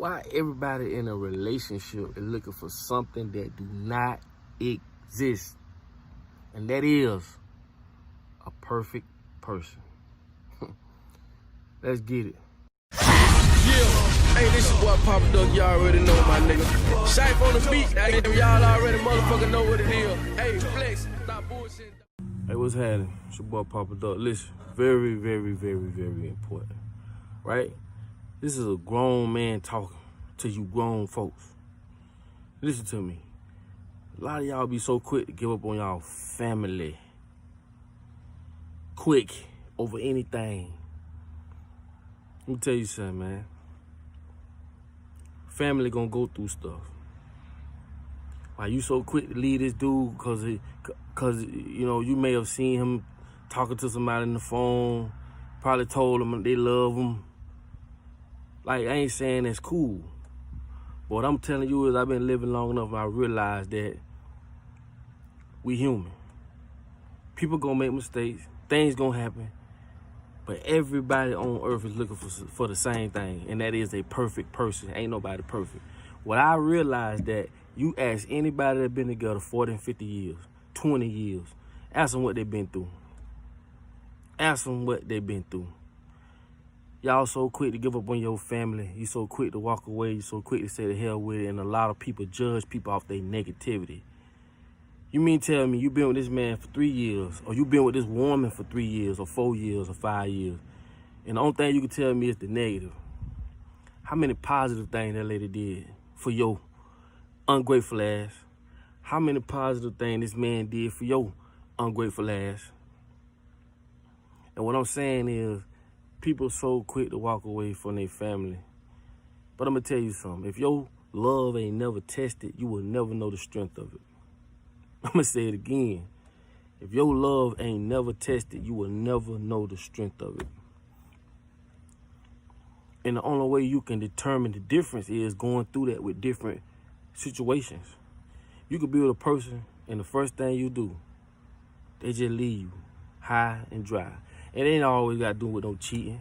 Why everybody in a relationship is looking for something that do not exist? And that is a perfect person. Let's get it. Yeah, hey, this is boy Papa Duck, y'all already know my nigga. Shipe on the beat, y'all already motherfucking know what it is. Hey, flex, not bullshit. Hey, what's happening? It's your boy Papa Duck. Listen, very, very, very, very important, right? This is a grown man talking to you grown folks. Listen to me. A lot of y'all be so quick to give up on y'all family. Quick over anything. Let me tell you something, man. Family gonna go through stuff. Why you so quick to leave this dude? Cause you know you may have seen him talking to somebody on the phone. Probably told him they love him. Like, I ain't saying that's cool. But what I'm telling you is I've been living long enough and I realized that we human. People gonna make mistakes. Things gonna happen. But everybody on earth is looking for the same thing, and that is a perfect person. Ain't nobody perfect. What I realized that you ask anybody that been together 40 and 50 years, 20 years, ask them what they've been through. Ask them what they've been through. Y'all so quick to give up on your family. You so quick to walk away. You so quick to say the hell with it. And a lot of people judge people off their negativity. You mean tell me you been with this man for 3 years, or you been with this woman for 3 years, or 4 years, or 5 years, and the only thing you can tell me is the negative. How many positive things that lady did for your ungrateful ass? How many positive things this man did for your ungrateful ass? And what I'm saying is, people so quick to walk away from their family. But I'm gonna tell you something. If your love ain't never tested, you will never know the strength of it. I'm gonna say it again. If your love ain't never tested, you will never know the strength of it. And the only way you can determine the difference is going through that with different situations. You could be with a person and the first thing you do, they just leave you high and dry. It ain't always got to do with no cheating.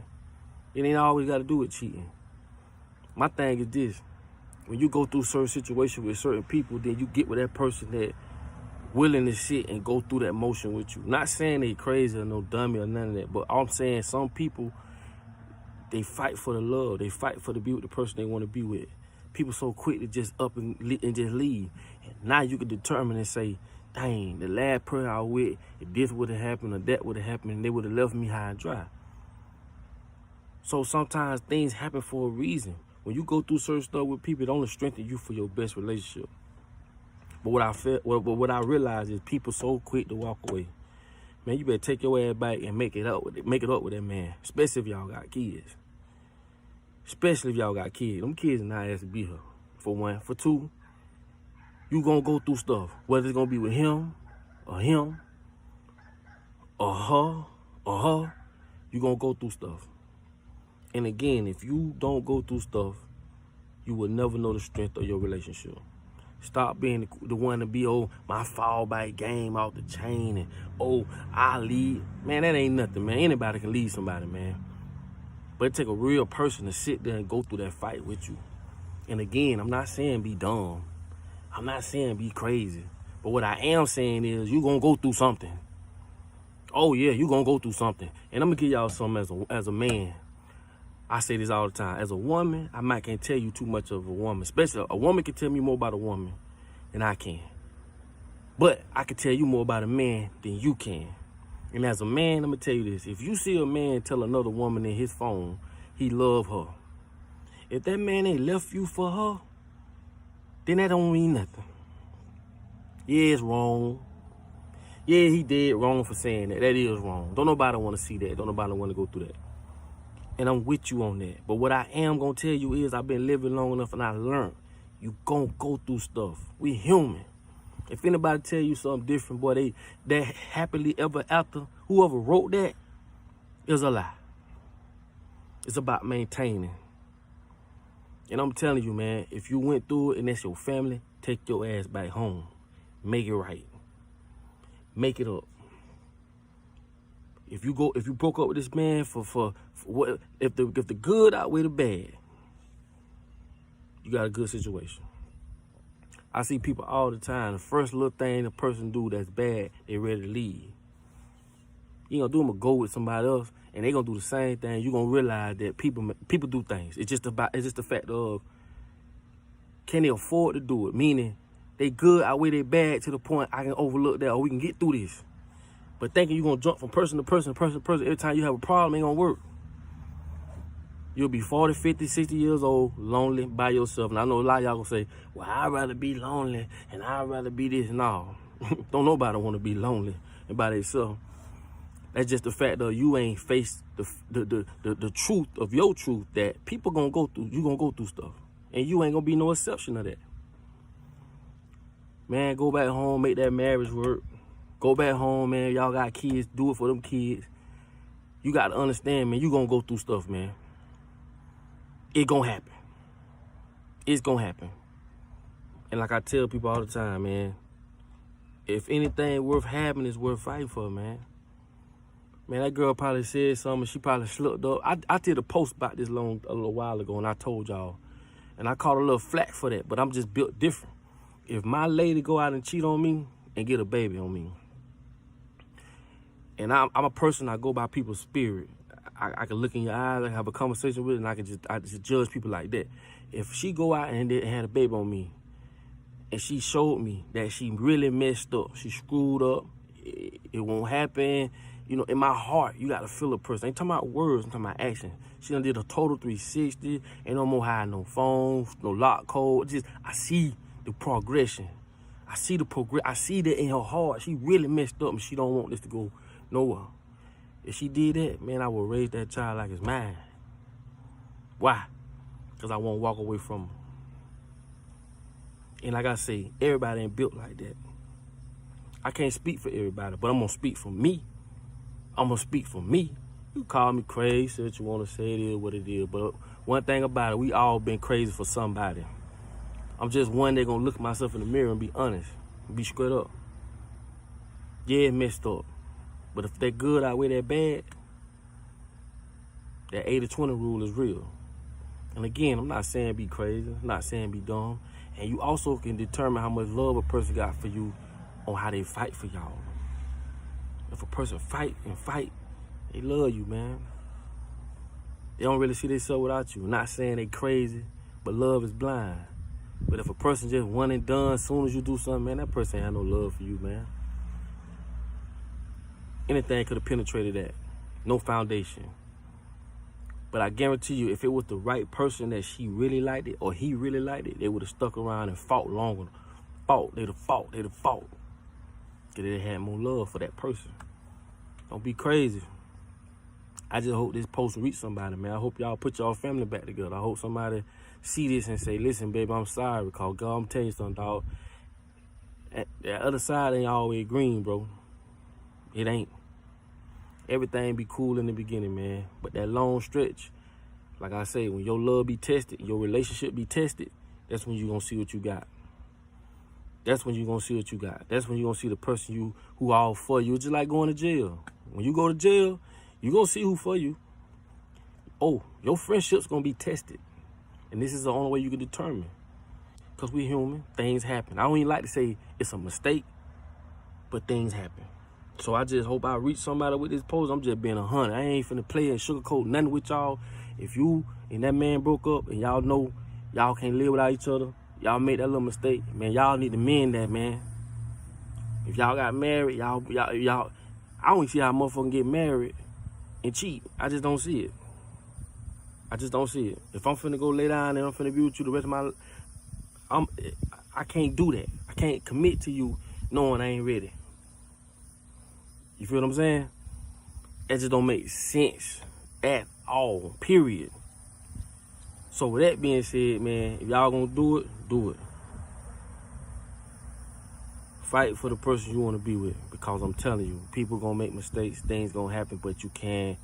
It ain't always got to do with cheating. My thing is this. When you go through certain situations with certain people, then you get with that person that willing to sit and go through that motion with you. Not saying they crazy or no dummy or none of that, but I'm saying some people, they fight for the love. They fight for to be with the person they want to be with. People so quick to just up and just leave. And now you can determine and say, dang, the last person I was with, if this would have happened or that would have happened, and they would have left me high and dry. So sometimes things happen for a reason. When you go through certain stuff with people, it only strengthens you for your best relationship. But what I realize is people so quick to walk away. Man, you better take your ass back and make it up with that man. Especially if y'all got kids. Especially if y'all got kids. Them kids are not asked to be here. For one. For two, you gonna go through stuff. Whether it's gonna be with him, or her, you gonna go through stuff. And again, if you don't go through stuff, you will never know the strength of your relationship. Stop being the one to be, oh, my fall back game off the chain, and oh, I lead. Man, that ain't nothing, man. Anybody can lead somebody, man. But it take a real person to sit there and go through that fight with you. And again, I'm not saying be dumb. I'm not saying be crazy. But what I am saying is you gonna go through something. Oh yeah, you gonna go through something. And I'm gonna give y'all something as a man. I say this all the time. As a woman, I can't tell you too much of a woman. Especially a woman can tell me more about a woman than I can. But I can tell you more about a man than you can. And as a man, I'm gonna tell you this. If you see a man tell another woman in his phone he love her, if that man ain't left you for her, then that don't mean nothing. Yeah, it's wrong. Yeah, he did wrong for saying that. That is wrong. Don't nobody want to see that. Don't nobody want to go through that. And I'm with you on that. But what I am going to tell you is I've been living long enough and I learned you going to go through stuff. We human. If anybody tell you something different, boy, that happily ever after, whoever wrote that is a lie. It's about maintaining. And I'm telling you, man, if you went through it and that's your family, take your ass back home. Make it right. Make it up. If you broke up with this man for what, if the good outweigh the bad, you got a good situation. I see people all the time, the first little thing a person do that's bad, they ready to leave. You gonna do them a go with somebody else, and they gonna do the same thing. You gonna realize that people do things. It's just the fact of, can they afford to do it? Meaning, they good outweigh they bad to the point I can overlook that, or we can get through this. But thinking you're gonna jump from person to person every time you have a problem ain't gonna work. You'll be 40, 50, 60 years old, lonely by yourself. And I know a lot of y'all gonna say, well, I'd rather be lonely and I'd rather be this. No, don't nobody wanna be lonely and by themselves. That's just the fact that you ain't faced the truth of your truth that people gonna go through. You gonna go through stuff. And you ain't gonna be no exception of that. Man, go back home, make that marriage work. Go back home, man. Y'all got kids, do it for them kids. You got to understand, man, you gonna go through stuff, man. It gonna happen. It's gonna happen. And like I tell people all the time, man, if anything worth having is worth fighting for, man. Man, that girl probably said something. She probably slipped up. I did a post about this a little while ago, and I told y'all. And I caught a little flack for that, but I'm just built different. If my lady go out and cheat on me and get a baby on me, and I'm a person, I go by people's spirit. I can look in your eyes, I can have a conversation with it, and I just judge people like that. If she go out and had a baby on me, and she showed me that she really messed up, she screwed up, it won't happen. You know, in my heart, you got to feel a person. I ain't talking about words, I'm talking about action. She done did a total 360. Ain't no more hiding no phone, no lock code. Just, I see the progression. I see that in her heart. She really messed up and she don't want this to go nowhere. If she did that, man, I will raise that child like it's mine. Why? Because I won't walk away from her. And like I say, everybody ain't built like that. I can't speak for everybody, but I'm going to speak for me. I'm going to speak for me. You call me crazy, say what you want to say, it is what it is. But one thing about it, we all been crazy for somebody. I'm just one day going to look at myself in the mirror and be honest. And be straight up. Yeah, it messed up. But if that good outweigh that bad, that 80-20 rule is real. And again, I'm not saying be crazy. I'm not saying be dumb. And you also can determine how much love a person got for you on how they fight for y'all. If a person fight, they love you, man. They don't really see themselves without you. Not saying they crazy, but love is blind. But if a person just one and done, as soon as you do something, man, that person ain't have no love for you, man. Anything could have penetrated that. No foundation. But I guarantee you, if it was the right person that she really liked it or he really liked it, they would have stuck around and fought longer. They'd have fought. Because they had more love for that person. Don't be crazy. I just hope this post reach somebody, man. I hope y'all put y'all family back together. I hope somebody see this and say, listen, baby, I'm sorry. Because, God, I'm telling you something, dog. The other side ain't always green, bro. It ain't. Everything be cool in the beginning, man. But that long stretch, like I say, when your love be tested, your relationship be tested, that's when you going to see what you got. That's when you going to see what you got. That's when you going to see the person who all for you. It's just like going to jail. When you go to jail, you going to see who for you. Oh, your friendship's going to be tested. And this is the only way you can determine. Because we human, things happen. I don't even like to say it's a mistake, but things happen. So I just hope I reach somebody with this post. I'm just being 100. I ain't finna play and sugarcoat nothing with y'all. If you and that man broke up and y'all know y'all can't live without each other, y'all made that little mistake, man, y'all need to mend that, man. If y'all got married, y'all, I don't see how motherfuckers get married and cheat. I just don't see it. I just don't see it. If I'm finna go lay down and I'm finna be with you the rest of my life, I can't do that. I can't commit to you knowing I ain't ready. You feel what I'm saying? That just don't make sense at all, period. So with that being said, man, if y'all gonna do it, do it. Fight for the person you want to be with, because I'm telling you, people gonna make mistakes, things gonna happen, but it can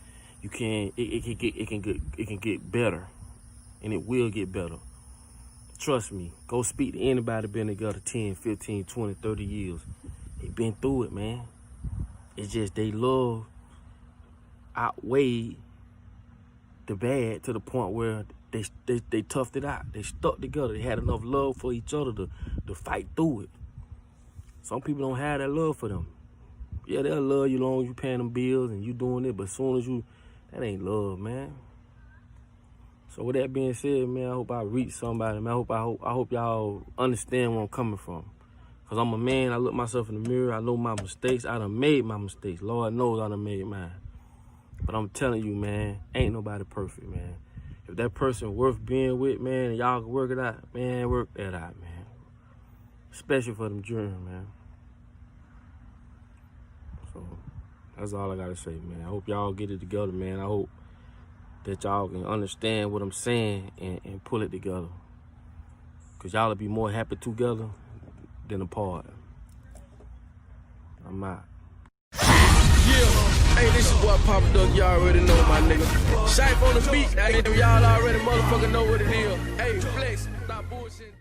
get better, and it will get better. Trust me. Go speak to anybody been together 10, 15, 20, 30 years. They been through it, man. It's just they love outweighed the bad to the point where they toughed it out. They stuck together. They had enough love for each other to fight through it. Some people don't have that love for them. Yeah, they'll love you long as you paying them bills and you doing it, but as soon as that ain't love, man. So with that being said, man, I hope I reach somebody, man. I hope y'all understand where I'm coming from. Cause I'm a man, I look myself in the mirror, I know my mistakes, I done made my mistakes. Lord knows I done made mine. But I'm telling you, man, ain't nobody perfect, man. If that person worth being with, man, and y'all can work it out, man, work that out, man. Especially for them children, man. So that's all I gotta say, man. I hope y'all get it together, man. I hope that y'all can understand what I'm saying and pull it together. Cause y'all will be more happy together than apart. I'm out. Yeah, hey, this is boy Papa Duck, y'all already know my nigga. Shipe on the beat, y'all already motherfucker know what it is. Hey, flex, not bullshit.